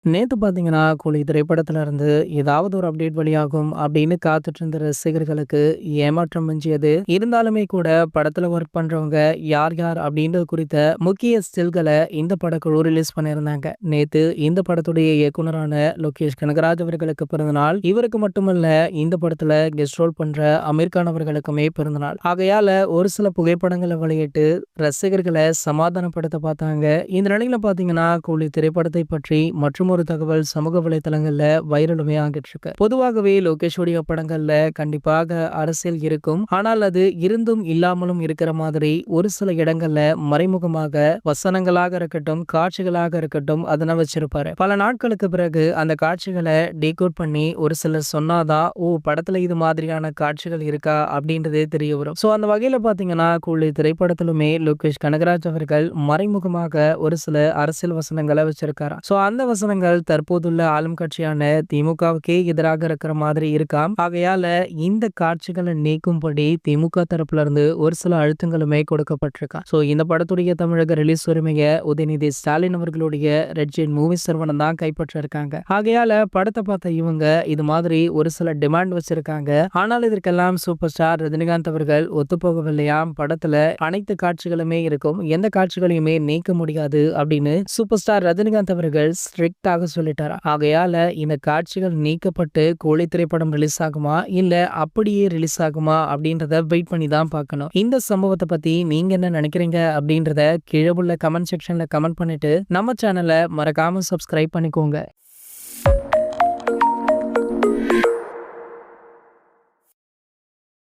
நேத்து பார்த்தீங்கன்னா, கூலி திரைப்படத்துல இருந்து ஏதாவது ஒரு அப்டேட் வெளியாகும் அப்படின்னு காத்துட்டு இருந்த ரசிகர்களுக்கு ஏமாற்றம் மிஞ்சியது. இருந்தாலுமே கூட படத்துல ஒர்க் பண்றவங்க யார் யார் அப்படின்றது குறித்த முக்கிய ஸ்டில்கள இந்த படக்குழு ரிலீஸ் பண்ணியிருந்தாங்க. நேத்து இந்த படத்துடைய இயக்குனரான லோகேஷ் கனகராஜ் அவர்களுக்கு பிறந்தநாள். இவருக்கு மட்டுமல்ல, இந்த படத்துல கெஸ்ட் ரோல் பண்ற அமீர் கான் அவர்களுக்குமே பிறந்தநாள். ஆகையால ஒரு சில புகைப்படங்களை வெளியிட்டு ரசிகர்களை சமாதானப்படுத்த பார்த்தாங்க. இந்த நிலையில பார்த்தீங்கன்னா, கூலி திரைப்படத்தை பற்றி மற்றும் ஒரு தகவல் சமூக வலைதளங்கள்ல வைரலுமே ஆகிட்டு இருக்கு. பொதுவாகவே லோகேஷோடைய படங்கள்ல கண்டிப்பாக அரசியல் இருக்கும். ஆனால் அது இருந்தும் இல்லாமலும் இருக்கிற மாதிரி ஒரு சில இடங்கள்ல மறைமுகமாக வசனங்களாக இருக்கட்டும், காட்சிகளாக இருக்கட்டும் அதனை வச்சிருப்பாரு. பல நாட்களுக்கு பிறகு அந்த காட்சிகளை டீகோட் பண்ணி ஒரு சிலர் சொன்னாதான் படத்துல இது மாதிரியான காட்சிகள் இருக்கா அப்படின்றதே தெரிய வரும். சோ அந்த வகையில பாத்தீங்கன்னா, கூலி திரைப்படத்திலுமே லோகேஷ் கனகராஜ் அவர்கள் மறைமுகமாக ஒரு சில அரசியல் வசனங்களை வச்சிருக்காரு. சோ அந்த வசனங்கள் தற்போதுள்ள ஆளும் கட்சியான திமுகவுக்கே எதிராக இருக்கிற மாதிரி இருக்காம். ஆகையால இந்த காட்சிகளை நீக்கும்படி திமுக தரப்புல இருந்து ஒரு சில அழுத்தங்களுமே கொடுக்கப்பட்டிருக்கா. சோ இந்த படத்துடைய தமிழக ரிலீஸ் உரிமையை உதயநிதி ஸ்டாலின் அவர்களுடைய ரெட் ஜெயின் மூவி நிறுவனம் தான் கைப்பற்ற இருக்காங்க. ஆகையால படத்தை பார்த்த இவங்க இது மாதிரி ஒரு சில டிமாண்ட் வச்சிருக்காங்க. ஆனால் இதற்கெல்லாம் சூப்பர் ஸ்டார் ரஜினிகாந்த் அவர்கள் ஒத்துப்போகவில்லையாம். படத்துல அனைத்து காட்சிகளுமே இருக்கும், எந்த காட்சிகளையுமே நீக்க முடியாது அப்படின்னு சூப்பர் ஸ்டார் ரஜினிகாந்த் அவர்கள் ஸ்ட்ரிக்டாக சொல்லிட்டாரா. ஆகையால இந்த காட்சிகள் நீக்கப்பட்டு கூலி திரைப்படம் ரிலீஸ் ஆகுமா இல்ல அப்படியே ரிலீஸ் ஆகுமா அப்படின்றத வெயிட் பண்ணி தான் பார்க்கணும். இந்த சம்பவத்தை பத்தி நீங்க என்ன நினைக்கிறீங்க அப்படின்றத கீழே உள்ள கமெண்ட் செக்ஷன்ல கமெண்ட் பண்ணிட்டு நம்ம சேனலை மறக்காம சப்ஸ்கிரைப் பண்ணிக்கோங்க.